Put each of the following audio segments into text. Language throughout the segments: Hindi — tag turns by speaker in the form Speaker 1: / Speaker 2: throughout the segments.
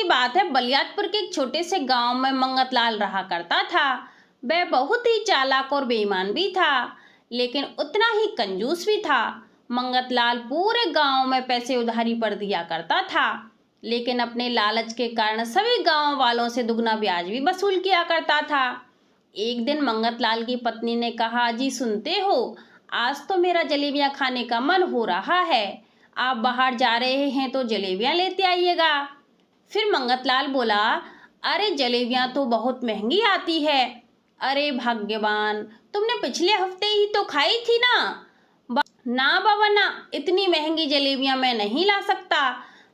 Speaker 1: बात है, बलियापुर के एक छोटे से गांव में मंगतलाल रहा करता था। वह बहुत ही चालाक और बेईमान भी था, लेकिन उतना ही कंजूस भी था। मंगतलाल पूरे गांव में पैसे उधारी पर दिया करता था, लेकिन अपने लालच के कारण सभी गांव वालों से दुगना ब्याज भी वसूल किया करता था। एक दिन मंगतलाल की पत्नी ने कहा, जी सुनते हो, आज तो मेरा जलेबियां खाने का मन हो रहा है। आप बाहर जा रहे हैं तो जलेबियां लेते आइएगा। फिर मंगतलाल बोला, अरे जलेबियां तो बहुत महंगी आती है। अरे भाग्यवान, तुमने पिछले हफ्ते ही तो खाई थी ना। ना बाबा ना, इतनी महंगी जलेबियां मैं नहीं ला सकता।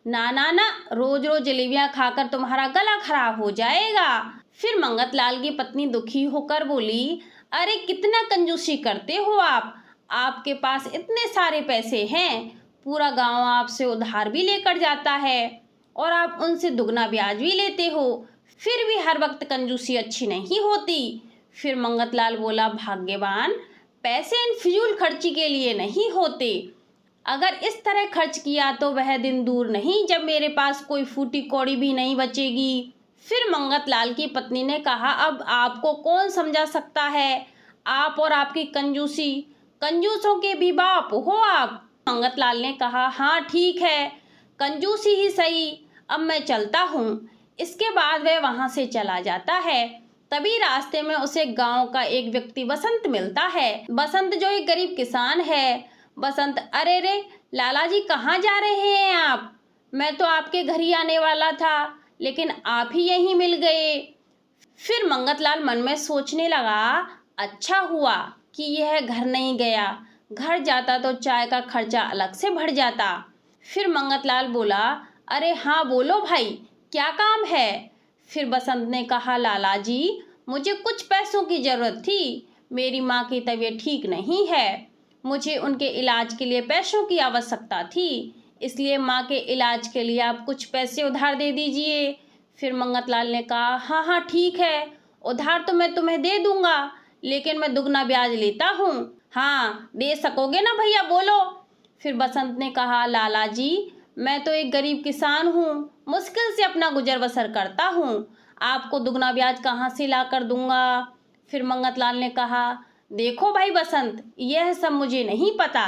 Speaker 1: ना ना ना, रोज रोज जलेबियां खाकर तुम्हारा गला खराब हो जाएगा। फिर मंगतलाल की पत्नी दुखी होकर बोली, अरे कितना कंजूसी करते हो आप। आपके पास इतने सारे पैसे हैं, पूरा गांव आपसे उधार भी लेकर जाता है और आप उनसे दुगना ब्याज भी लेते हो, फिर भी हर वक्त कंजूसी अच्छी नहीं होती। फिर मंगतलाल बोला, भाग्यवान, पैसे इन फिजूल खर्ची के लिए नहीं होते। अगर इस तरह खर्च किया तो वह दिन दूर नहीं जब मेरे पास कोई फूटी कौड़ी भी नहीं बचेगी। फिर मंगतलाल की पत्नी ने कहा, अब आपको कौन समझा सकता है, आप और आपकी कंजूसी, कंजूसों के भी बाप हो आप। मंगतलाल ने कहा, हाँ ठीक है, कंजूसी ही सही, अब मैं चलता हूँ। इसके बाद वह वहाँ से चला जाता है। तभी रास्ते में उसे गांव का एक व्यक्ति बसंत मिलता है। बसंत जो एक गरीब किसान है। बसंत, अरे रे लाला जी, कहाँ जा रहे हैं आप? मैं तो आपके घर ही आने वाला था, लेकिन आप ही यहीं मिल गए। फिर मंगतलाल मन में सोचने लगा, अच्छा हुआ कि यह घर नहीं गया, घर जाता तो चाय का खर्चा अलग से बढ़ जाता। फिर मंगतलाल बोला, अरे हाँ बोलो भाई, क्या काम है? फिर बसंत ने कहा, लाला जी, मुझे कुछ पैसों की ज़रूरत थी। मेरी माँ की तबीयत ठीक नहीं है, मुझे उनके इलाज के लिए पैसों की आवश्यकता थी, इसलिए माँ के इलाज के लिए आप कुछ पैसे उधार दे दीजिए। फिर मंगतलाल ने कहा, हाँ हाँ ठीक है, उधार तो मैं तुम्हें दे दूंगा, लेकिन मैं दुगना ब्याज लेता हूँ। हाँ दे सकोगे ना भैया, बोलो। फिर बसंत ने कहा, लाला जी, मैं तो एक गरीब किसान हूँ, मुश्किल से अपना गुजर बसर करता हूँ, आपको दुगना ब्याज कहाँ से ला कर दूंगा। फिर मंगतलाल ने कहा, देखो भाई बसंत, यह सब मुझे नहीं पता,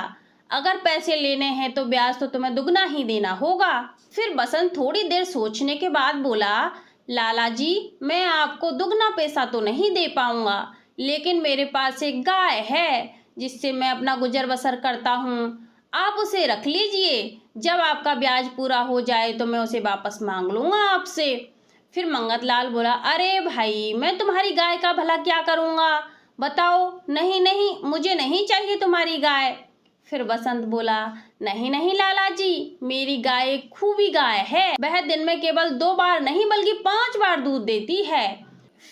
Speaker 1: अगर पैसे लेने हैं तो ब्याज तो तुम्हें दुगना ही देना होगा। फिर बसंत थोड़ी देर सोचने के बाद बोला, लाला जी, मैं आपको दुगना पैसा तो नहीं दे पाऊंगा, लेकिन मेरे पास एक गाय है जिससे मैं अपना गुजर बसर करता हूँ, आप उसे रख लीजिए, जब आपका ब्याज पूरा हो जाए तो मैं उसे वापस मांग लूंगा आपसे। फिर मंगतलाल बोला, अरे भाई, मैं तुम्हारी गाय का भला क्या करूँगा, बताओ। नहीं नहीं, मुझे नहीं चाहिए तुम्हारी गाय। फिर बसंत बोला, नहीं नहीं लाला जी, मेरी गाय एक खूबी गाय है, वह दिन में केवल 2 बार नहीं बल्कि 5 बार दूध देती है।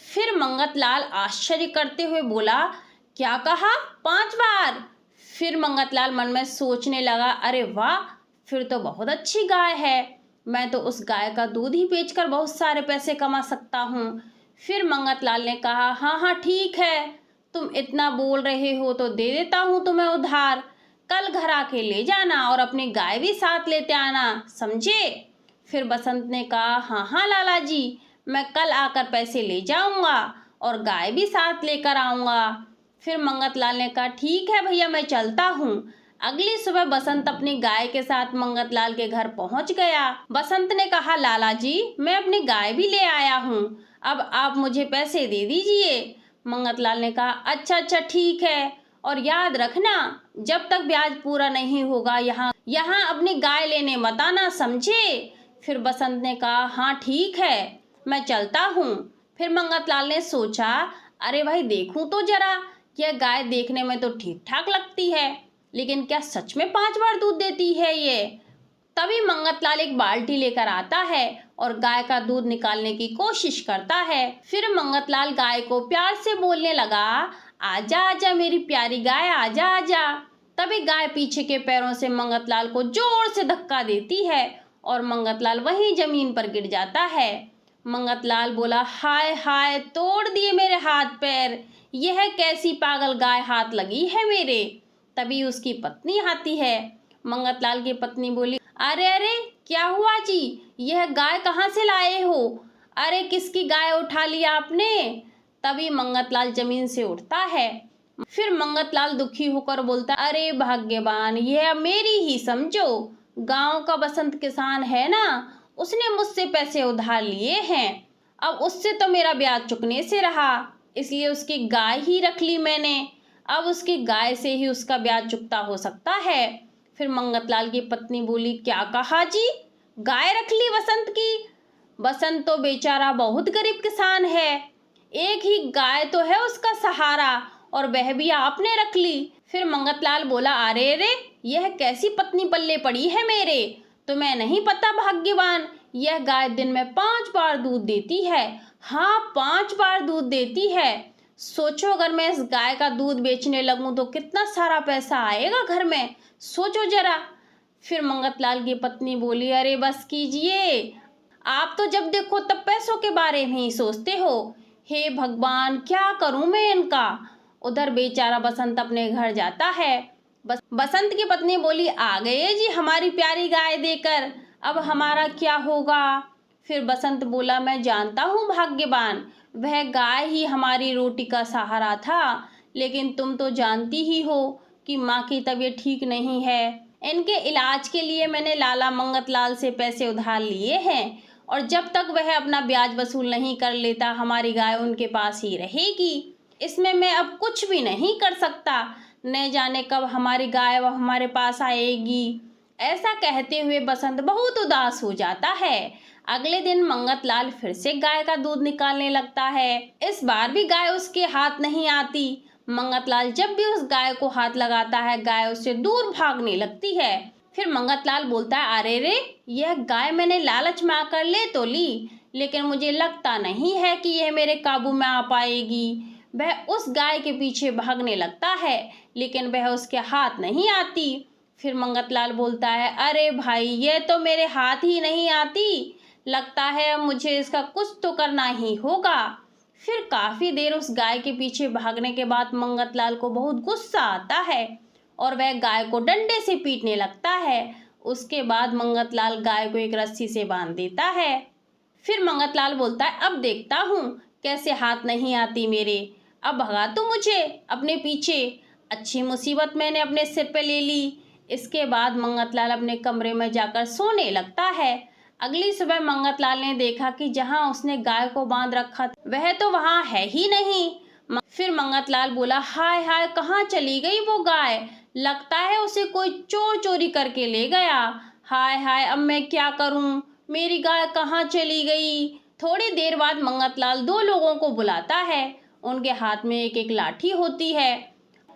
Speaker 1: फिर मंगतलाल आश्चर्य करते हुए बोला, क्या कहा, 5 बार? फिर मंगतलाल मन में सोचने लगा, अरे वाह, फिर तो बहुत अच्छी गाय है, मैं तो उस गाय का दूध ही बेचकर बहुत सारे पैसे कमा सकता हूँ। फिर मंगतलाल ने कहा, हाँ हाँ ठीक है, तुम इतना बोल रहे हो तो दे देता हूँ तुम्हें उधार, कल घर आके ले जाना और अपनी गाय भी साथ लेते आना, समझे? फिर बसंत ने कहा, हाँ हाँ लाला जी, मैं कल आकर पैसे ले जाऊंगा और गाय भी साथ लेकर आऊंगा। फिर मंगतलाल ने कहा, ठीक है भैया, मैं चलता हूँ। अगली सुबह बसंत अपनी गाय के साथ मंगतलाल के घर पहुंच गया। बसंत ने कहा, लाला जी, मैं अपनी गाय भी ले आया हूँ, अब आप मुझे पैसे दे दीजिए। मंगतलाल ने कहा, अच्छा अच्छा ठीक है, और याद रखना, जब तक ब्याज पूरा नहीं होगा यहाँ अपनी गाय लेने मत आना, समझे? फिर बसंत ने कहा, हाँ ठीक है, मैं चलता हूँ। फिर मंगतलाल ने सोचा, अरे भाई देखूं तो जरा, यह गाय देखने में तो ठीक ठाक लगती है, लेकिन क्या सच में 5 बार दूध देती है ये? तभी मंगतलाल एक बाल्टी लेकर आता है और गाय का दूध निकालने की कोशिश करता है। फिर मंगतलाल गाय को प्यार से बोलने लगा, आजा आजा मेरी प्यारी गाय, आजा आजा। तभी गाय पीछे के पैरों से मंगतलाल को जोर से धक्का देती है और मंगतलाल वहीं जमीन पर गिर जाता है। मंगतलाल बोला, हाय हाय, तोड़ दिए मेरे हाथ पैर, यह कैसी पागल गाय हाथ लगी है मेरे। तभी उसकी पत्नी आती है। मंगतलाल की पत्नी बोली, अरे अरे, क्या हुआ जी? यह गाय कहाँ से लाए हो? अरे किसकी गाय उठा ली आपने? तभी मंगतलाल जमीन से उठता है। फिर मंगतलाल दुखी होकर बोलता, अरे भाग्यवान, यह मेरी ही समझो। गांव का बसंत किसान है ना, उसने मुझसे पैसे उधार लिए हैं। अब उससे तो मेरा ब्याज चुकने से रहा, इसलिए उसकी गाय ही रख ली मैंने। अब उसकी गाय से ही उसका ब्याज चुकता हो सकता है। फिर मंगतलाल की पत्नी बोली, क्या कहा जी? गाय रख ली बसंत की? बसंत तो बेचारा बहुत गरीब किसान है, एक ही गाय तो है उसका सहारा, और वह भी आपने रख ली। फिर मंगतलाल बोला, अरे रे, यह कैसी पत्नी पल्ले पड़ी है मेरे? तुम्हें नहीं पता भाग्यवान, यह गाय दिन में 5 बार दूध देती है। हाँ, 5 बार दूध देती है। सोचो अगर मैं इस गाय का दूध बेचने लगूं तो कितना सारा पैसा आएगा घर में, सोचो जरा। फिर मंगतलाल की पत्नी बोली, अरे बस कीजिए, आप तो जब देखो तब पैसों के बारे में ही सोचते हो। हे भगवान, क्या करूं मैं इनका। उधर बेचारा बसंत अपने घर जाता है। बसंत की पत्नी बोली, आ गए जी हमारी प्यारी गाय देकर, अब हमारा क्या होगा? फिर बसंत बोला, मैं जानता हूँ भाग्यवान, वह गाय ही हमारी रोटी का सहारा था, लेकिन तुम तो जानती ही हो कि माँ की तबीयत ठीक नहीं है। इनके इलाज के लिए मैंने लाला मंगतलाल से पैसे उधार लिए हैं, और जब तक वह अपना ब्याज वसूल नहीं कर लेता हमारी गाय उनके पास ही रहेगी। इसमें मैं अब कुछ भी नहीं कर सकता, न जाने कब हमारी गाय वह हमारे पास आएगी। ऐसा कहते हुए बसंत बहुत उदास हो जाता है। अगले दिन मंगतलाल फिर से गाय का दूध निकालने लगता है। इस बार भी गाय उसके हाथ नहीं आती। मंगतलाल जब भी उस गाय को हाथ लगाता है, गाय उससे दूर भागने लगती है। फिर मंगतलाल बोलता है, अरे रे, यह गाय मैंने लालच में आकर ले तो ली, लेकिन मुझे लगता नहीं है कि यह मेरे काबू में आ पाएगी। वह उस गाय के पीछे भागने लगता है, लेकिन वह उसके हाथ नहीं आती। फिर मंगतलाल बोलता है, अरे भाई, यह तो मेरे हाथ ही नहीं आती, लगता है अब मुझे इसका कुछ तो करना ही होगा। फिर काफी देर उस गाय के पीछे भागने के बाद मंगतलाल को बहुत गुस्सा आता है, और वह गाय को डंडे से पीटने लगता है। उसके बाद मंगतलाल गाय को एक रस्सी से बांध देता है। फिर मंगतलाल बोलता है, अब देखता हूँ कैसे हाथ नहीं आती मेरे, अब भगा तू मुझे अपने पीछे, अच्छी मुसीबत मैंने अपने सिर पे ले ली। इसके बाद मंगतलाल अपने कमरे में जाकर सोने लगता है। अगली सुबह मंगतलाल ने देखा कि जहाँ उसने गाय को बांध रखा था वह तो वहाँ है ही नहीं। फिर मंगतलाल बोला, हाय हाय, कहाँ चली गई वो गाय? लगता है उसे कोई चोर चोरी करके ले गया। हाय हाय, अब मैं क्या करूं, मेरी गाय कहाँ चली गई? थोड़ी देर बाद मंगतलाल 2 लोगों को बुलाता है। उनके हाथ में एक एक लाठी होती है।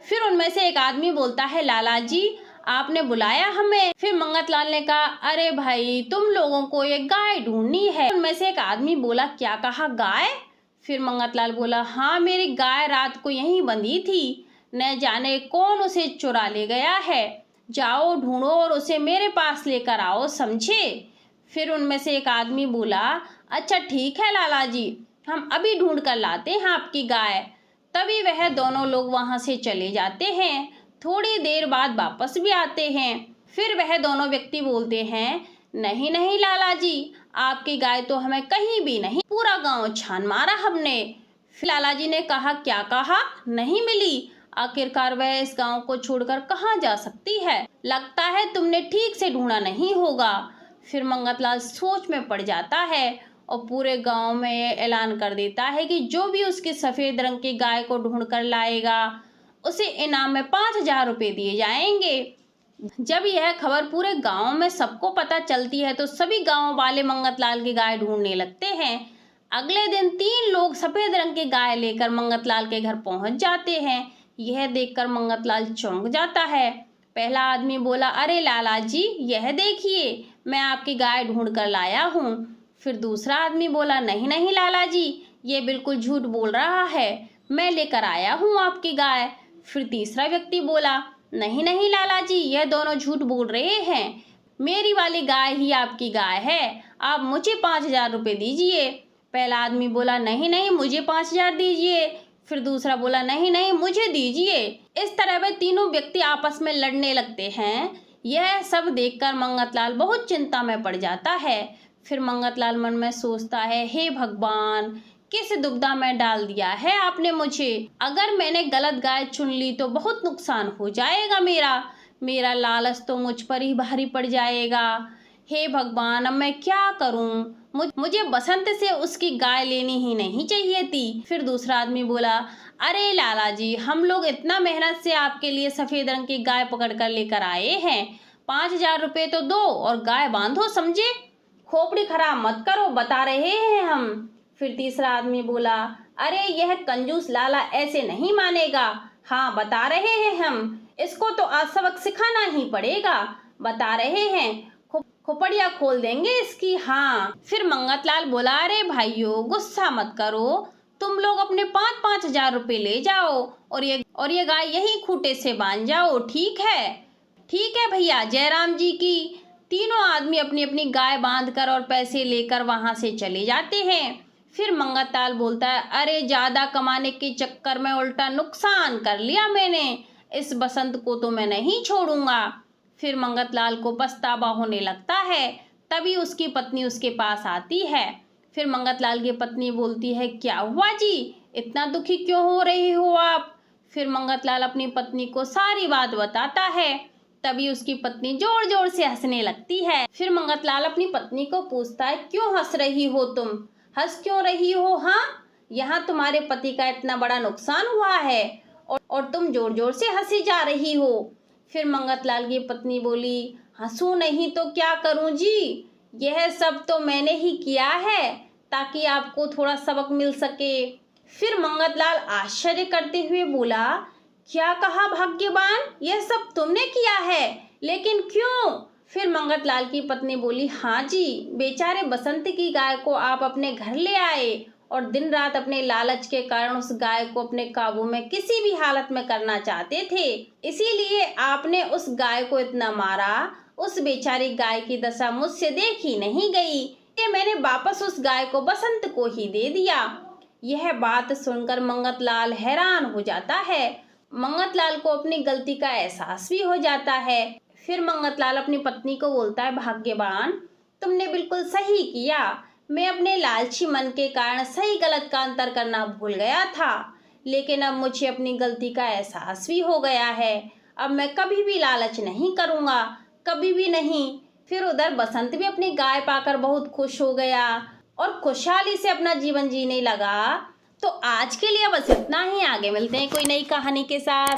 Speaker 1: फिर उनमें से एक आदमी बोलता है, लाला जी, आपने बुलाया हमें? फिर मंगतलाल ने कहा, अरे भाई, तुम लोगों को एक गाय ढूंढनी है। उनमें से एक आदमी बोला, क्या कहा, गाय? फिर मंगतलाल बोला, हाँ, मेरी गाय रात को यहीं बंधी थी, न जाने कौन उसे चुरा ले गया है। जाओ ढूंढो और उसे मेरे पास लेकर आओ, समझे? फिर उनमें से एक आदमी बोला, अच्छा ठीक है लाला जी, हम अभी ढूंढ कर लाते हैं आपकी गाय। तभी वह दोनों लोग वहां से चले जाते हैं। थोड़ी देर बाद वापस भी आते हैं। फिर वह दोनों व्यक्ति बोलते हैं, नहीं नहीं लाला जी, आपकी गाय तो हमें कहीं भी नहीं, पूरा गांव छान मारा हमने। फिर लाला जी ने कहा, क्या कहा, नहीं मिली? आखिरकार वह इस गांव को छोड़कर कहाँ जा सकती है? लगता है तुमने ठीक से ढूंढा नहीं होगा। फिर मंगतलाल सोच में पड़ जाता है और पूरे गांव में ऐलान कर देता है कि जो भी उसकी सफेद रंग की गाय को ढूंढ कर लाएगा उसे इनाम में 5,000 रुपये दिए जाएंगे। जब यह खबर पूरे गांव में सबको पता चलती है तो सभी गांव वाले मंगतलाल की गाय ढूंढने लगते हैं। अगले दिन 3 लोग सफेद रंग की गाय लेकर मंगतलाल के घर पहुंच जाते हैं। यह देखकर मंगतलाल चौंक जाता है। पहला आदमी बोला, अरे लाला जी, यह देखिए, मैं आपकी गाय ढूंढ कर लाया हूँ। फिर दूसरा आदमी बोला, नहीं नहीं लाला जी, ये बिल्कुल झूठ बोल रहा है, मैं लेकर आया हूँ आपकी गाय। फिर तीसरा व्यक्ति बोला, नहीं नहीं लाला जी, यह दोनों झूठ बोल रहे हैं, मेरी वाली गाय ही आपकी गाय है, आप मुझे 5,000 रुपये दीजिए। पहला आदमी बोला, नहीं नहीं, मुझे 5,000 दीजिए। फिर दूसरा बोला, नहीं नहीं, मुझे दीजिए। इस तरह वे तीनों व्यक्ति आपस में लड़ने लगते हैं। यह सब देखकर मंगतलाल बहुत चिंता में पड़ जाता है। फिर मंगतलाल मन में सोचता है, हे भगवान, किस दुविधा में डाल दिया है आपने मुझे। अगर मैंने गलत गाय चुन ली तो बहुत नुकसान हो जाएगा मेरा लालच तो मुझ पर ही भारी पड़ जाएगा। हे भगवान, अब मैं क्या करूं? मुझे बसंत से उसकी गाय लेनी ही नहीं चाहिए थी। फिर दूसरा आदमी बोला, अरे लाला जी, हम लोग इतना मेहनत से आपके लिए सफेद रंग की गाय पकड़ कर लेकर आए हैं। 5,000 रुपये तो दो और गाय बांधो, समझे? खोपड़ी खराब मत करो, बता रहे हैं हम। फिर तीसरा आदमी बोला, अरे यह कंजूस लाला ऐसे नहीं मानेगा। हाँ, बता रहे हैं हम, इसको तो आज सबक सिखाना ही पड़ेगा। बता रहे हैं, खोपड़िया खोल देंगे इसकी। हाँ। फिर मंगतलाल बोला, अरे भाइयों, गुस्सा मत करो, तुम लोग अपने 5,000 रुपये ले जाओ और ये गाय यही खूंटे से बांध जाओ। ठीक है भैया, जयराम जी की। तीनों आदमी अपनी अपनी गाय बांधकर और पैसे लेकर वहां से चले जाते हैं। फिर मंगतलाल बोलता है, अरे ज्यादा कमाने के चक्कर में उल्टा नुकसान कर लिया मैंने। इस बसंत को तो मैं नहीं छोड़ूंगा। फिर मंगतलाल को पछतावा होने लगता है। तभी उसकी पत्नी उसके पास आती है। फिर मंगतलाल की पत्नी बोलती है, क्या हुआ जी, इतना दुखी क्यों हो रही हो आप? फिर मंगतलाल अपनी पत्नी को सारी बात बताता है। तभी उसकी पत्नी जोर जोर से हंसने लगती है। फिर मंगतलाल अपनी पत्नी को पूछता है, क्यों हंस रही हो तुम? हंस क्यों रही हो? हाँ, यहाँ तुम्हारे पति का इतना बड़ा नुकसान हुआ है और तुम जोर जोर से हंसी जा रही हो। फिर मंगतलाल की पत्नी बोली, हंसू नहीं तो क्या करूं जी, यह सब तो मैंने ही किया है ताकि आपको थोड़ा सबक मिल सके। फिर मंगतलाल आश्चर्य करते हुए बोला, क्या कहा भाग्यवान, यह सब तुमने किया है, लेकिन क्यों? फिर मंगतलाल की पत्नी बोली, हाँ जी, बेचारे बसंत की गाय को आप अपने घर ले आए और दिन रात अपने लालच के कारण उस गाय को अपने काबू में किसी भी हालत में करना चाहते थे। इसीलिए आपने उस गाय को इतना मारा। उस बेचारी गाय की दशा मुझसे देखी नहीं गई, ये मैंने वापस उस गाय को बसंत को ही दे दिया। यह बात सुनकर मंगतलाल हैरान हो जाता है। मंगतलाल को अपनी गलती का एहसास भी हो जाता है। फिर मंगतलाल अपनी पत्नी को बोलता है, भाग्यवान, तुमने बिल्कुल सही किया। मैं अपने लालची मन के कारण सही गलत का अंतर करना भूल गया था, लेकिन अब मुझे अपनी गलती का एहसास भी हो गया है। अब मैं कभी भी लालच नहीं करूँगा, कभी भी नहीं। फिर उधर बसंत भी अपनी गाय पाकर बहुत खुश हो गया और खुशहाली से अपना जीवन जीने लगा। तो आज के लिए बस इतना ही, आगे मिलते हैं कोई नई कहानी के साथ।